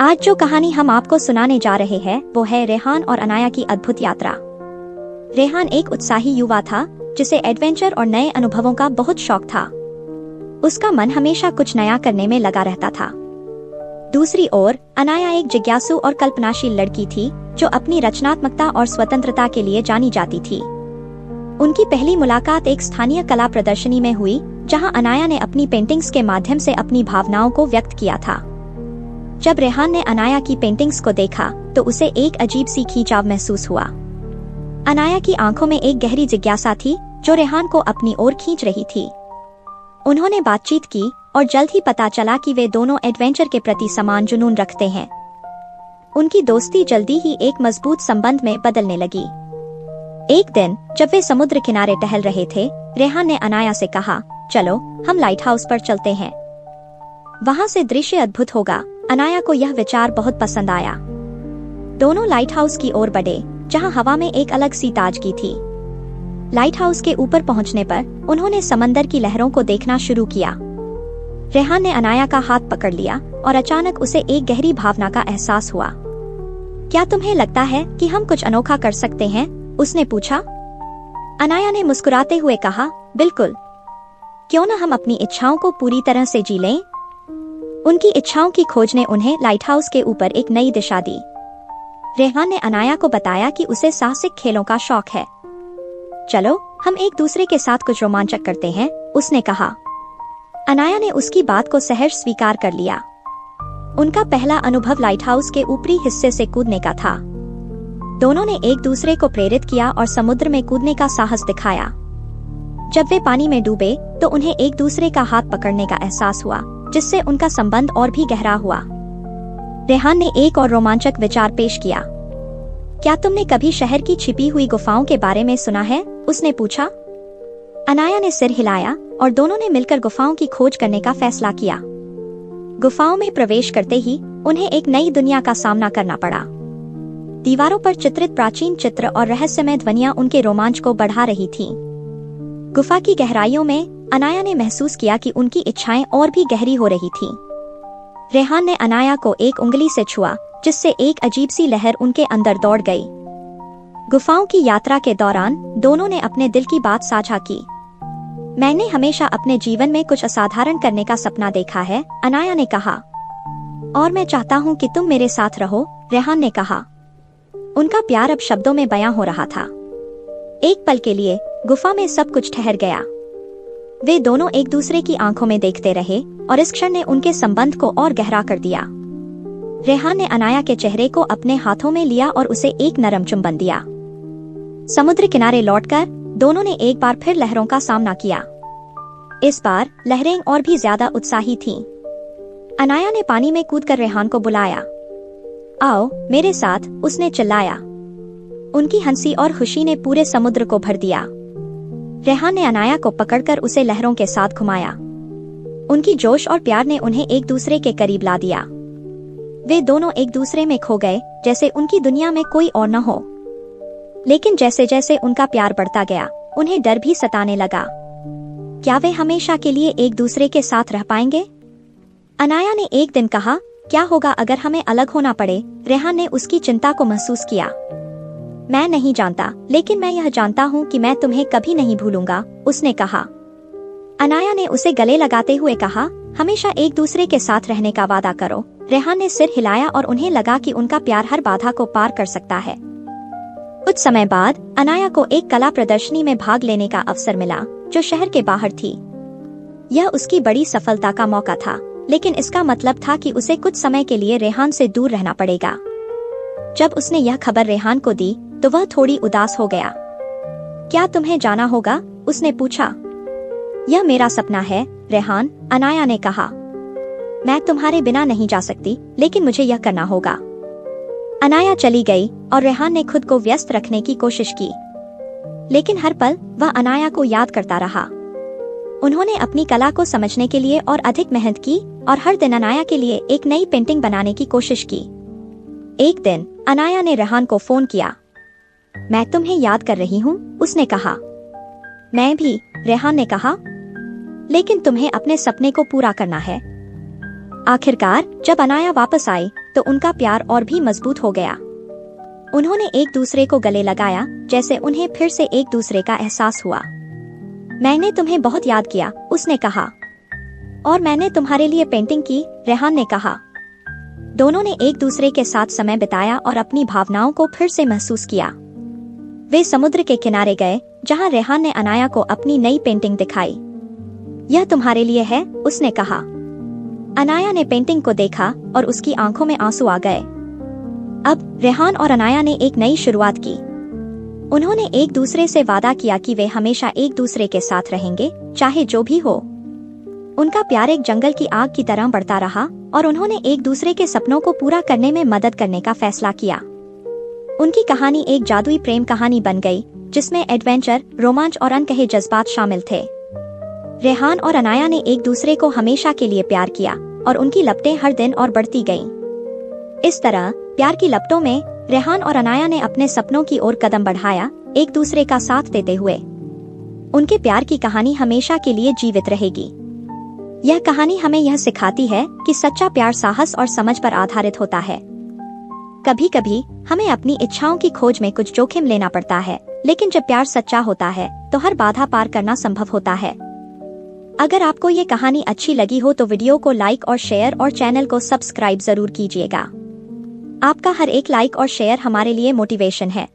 आज जो कहानी हम आपको सुनाने जा रहे हैं वो है रेहान और अनाया की अद्भुत यात्रा। रेहान एक उत्साही युवा था जिसे एडवेंचर और नए अनुभवों का बहुत शौक था। उसका मन हमेशा कुछ नया करने में लगा रहता था। दूसरी ओर अनाया एक जिज्ञासु और कल्पनाशील लड़की थी जो अपनी रचनात्मकता और स्वतंत्रता के लिए जानी जाती थी। उनकी पहली मुलाकात एक स्थानीय कला प्रदर्शनी में हुई जहां अनाया ने अपनी पेंटिंग्स के माध्यम से अपनी भावनाओं को व्यक्त किया था। जब रेहान ने अनाया की पेंटिंग्स को देखा तो उसे एक अजीब सी खींचाव महसूस हुआ। अनाया की आंखों में एक गहरी जिज्ञासा थी जो रेहान को अपनी ओर खींच रही थी। उन्होंने बातचीत की और जल्द ही पता चला कि वे दोनों एडवेंचर के प्रति समान जुनून रखते हैं। उनकी दोस्ती जल्दी ही एक मजबूत संबंध में बदलने लगी। एक दिन जब वे समुद्र किनारे टहल रहे थे, रेहान ने अनाया से कहा, चलो हम लाइट हाउस पर चलते हैं। वहां से दृश्य अद्भुत होगा। अनाया को यह विचार बहुत पसंद आया। दोनों लाइट हाउस की ओर बढ़े जहां हवा में एक अलग सी ताजगी थी। लाइट हाउस के ऊपर पहुंचने पर उन्होंने समंदर की लहरों को देखना शुरू किया। रेहान ने अनाया का हाथ पकड़ लिया और अचानक उसे एक गहरी भावना का एहसास हुआ। क्या तुम्हें लगता है कि हम कुछ अनोखा कर सकते हैं? उसने पूछा। अनाया ने मुस्कुराते हुए कहा, बिल्कुल। क्यों न हम अपनी इच्छाओं को पूरी तरह से जी लें? उनकी इच्छाओं की खोज ने उन्हें लाइट हाउस के ऊपर एक नई दिशा दी। रेहान ने अनाया को बताया कि उसे साहसिक खेलों का शौक है। चलो हम एक दूसरे के साथ कुछ रोमांचक करते हैं, उसने कहा। अनाया ने उसकी बात को सहर्ष स्वीकार कर लिया। उनका पहला अनुभव लाइट हाउस के ऊपरी हिस्से से कूदने का था। दोनों ने एक दूसरे को प्रेरित किया और समुद्र में कूदने का साहस दिखाया। जब वे पानी में डूबे तो उन्हें एक दूसरे का हाथ पकड़ने का एहसास हुआ, जिससे उनका संबंध और भी गहरा हुआ। रेहान ने एक और रोमांचक विचार पेश किया। क्या तुमने कभी शहर की छिपी हुई गुफाओं के बारे में सुना है? उसने पूछा। अनाया ने सिर हिलाया और दोनों ने मिलकर गुफाओं की खोज करने का फैसला किया। गुफाओं में प्रवेश करते ही उन्हें एक नई दुनिया का सामना करना पड़ा। दीवारों पर चित्रित प्राचीन चित्र और रहस्यमय ध्वनियां उनके रोमांच को बढ़ा रही थीं। गुफा की गहराइयों में अनाया ने महसूस किया कि उनकी इच्छाएं और भी गहरी हो रही थीं। रेहान ने अनाया को एक उंगली से छुआ, जिससे एक अजीब सी लहर उनके अंदर दौड़ गई। गुफाओं की यात्रा के दौरान दोनों ने अपने दिल की बात साझा की। मैंने हमेशा अपने जीवन में कुछ असाधारण करने का सपना देखा है, अनाया ने कहा। और मैं चाहता हूँ कि तुम मेरे साथ रहो, रेहान ने कहा। उनका प्यार अब शब्दों में बयां हो रहा था। एक पल के लिए गुफा में सब कुछ ठहर गया। वे दोनों एक दूसरे की आंखों में देखते रहे और इस क्षण ने उनके संबंध को और गहरा कर दिया। रेहान ने अनाया के चेहरे को अपने हाथों में लिया और उसे एक नरम चुंबन दिया। समुद्र किनारे लौटकर दोनों ने एक बार फिर लहरों का सामना किया। इस बार लहरें और भी ज्यादा उत्साही थीं। अनाया ने पानी में कूदकर रेहान को बुलाया। आओ मेरे साथ, उसने चिल्लाया। उनकी हंसी और खुशी ने पूरे समुद्र को भर दिया। रेहान ने अनाया को पकड़कर उसे लहरों के साथ घुमाया। उनकी जोश और प्यार ने उन्हें एक दूसरे के करीब ला दिया। वे दोनों एक दूसरे में खो गए, जैसे उनकी दुनिया में कोई और न हो। लेकिन जैसे जैसे उनका प्यार बढ़ता गया, उन्हें डर भी सताने लगा। क्या वे हमेशा के लिए एक दूसरे के साथ रह पाएंगे? अनाया ने एक दिन कहा, क्या होगा अगर हमें अलग होना पड़े? रेहान ने उसकी चिंता को महसूस किया। मैं नहीं जानता, लेकिन मैं यह जानता हूँ कि मैं तुम्हें कभी नहीं भूलूंगा, उसने कहा। अनाया ने उसे गले लगाते हुए कहा, हमेशा एक दूसरे के साथ रहने का वादा करो। रेहान ने सिर हिलाया और उन्हें लगा कि उनका प्यार हर बाधा को पार कर सकता है। कुछ समय बाद अनाया को एक कला प्रदर्शनी में भाग लेने का अवसर मिला, जो शहर के बाहर थी। यह उसकी बड़ी सफलता का मौका था, लेकिन इसका मतलब था कि उसे कुछ समय के लिए रेहान से दूर रहना पड़ेगा। जब उसने यह खबर रेहान को दी तो वह थोड़ी उदास हो गया। क्या तुम्हें जाना होगा? उसने पूछा। यह मेरा सपना है, रेहान, अनाया ने कहा। मैं तुम्हारे बिना नहीं जा सकती, लेकिन मुझे यह करना होगा। अनाया चली गई और रेहान ने खुद को व्यस्त रखने की कोशिश की, लेकिन हर पल वह अनाया को याद करता रहा। उन्होंने अपनी कला को समझने के लिए और अधिक मेहनत की और हर दिन अनाया के लिए एक नई पेंटिंग बनाने की कोशिश की। एक दिन अनाया ने रेहान को फोन किया। मैं तुम्हें याद कर रही हूँ, उसने कहा। मैं भी, रेहान ने कहा, लेकिन तुम्हें अपने सपने को पूरा करना है। आखिरकार जब अनाया वापस आई तो उनका प्यार और भी मजबूत हो गया। उन्होंने एक दूसरे को गले लगाया, जैसे उन्हें फिर से एक दूसरे का एहसास हुआ। मैंने तुम्हें बहुत याद किया, उसने कहा। और मैंने तुम्हारे लिए पेंटिंग की, रेहान ने कहा। दोनों ने एक दूसरे के साथ समय बिताया और अपनी भावनाओं को फिर से महसूस किया। वे समुद्र के किनारे गए, जहां रेहान ने अनाया को अपनी नई पेंटिंग दिखाई। यह तुम्हारे लिए है, उसने कहा। अनाया ने पेंटिंग को देखा और उसकी आंखों में आंसू आ गए। अब रेहान और अनाया ने एक नई शुरुआत की। उन्होंने एक दूसरे से वादा किया कि वे हमेशा एक दूसरे के साथ रहेंगे, चाहे जो भी हो। उनका प्यार एक जंगल की आग की तरह बढ़ता रहा और उन्होंने एक दूसरे के सपनों को पूरा करने में मदद करने का फैसला किया। उनकी कहानी एक जादुई प्रेम कहानी बन गई, जिसमें एडवेंचर, रोमांच और अनकहे जज्बात शामिल थे। रेहान और अनाया ने एक दूसरे को हमेशा के लिए प्यार किया और उनकी लपटें हर दिन और बढ़ती गईं। इस तरह प्यार की लपटों में रेहान और अनाया ने अपने सपनों की ओर कदम बढ़ाया, एक दूसरे का साथ देते हुए। उनके प्यार की कहानी हमेशा के लिए जीवित रहेगी। यह कहानी हमें यह सिखाती है कि सच्चा प्यार साहस और समझ पर आधारित होता है। कभी कभी हमें अपनी इच्छाओं की खोज में कुछ जोखिम लेना पड़ता है, लेकिन जब प्यार सच्चा होता है तो हर बाधा पार करना संभव होता है। अगर आपको ये कहानी अच्छी लगी हो तो वीडियो को लाइक और शेयर और चैनल को सब्सक्राइब जरूर कीजिएगा। आपका हर एक लाइक और शेयर हमारे लिए मोटिवेशन है।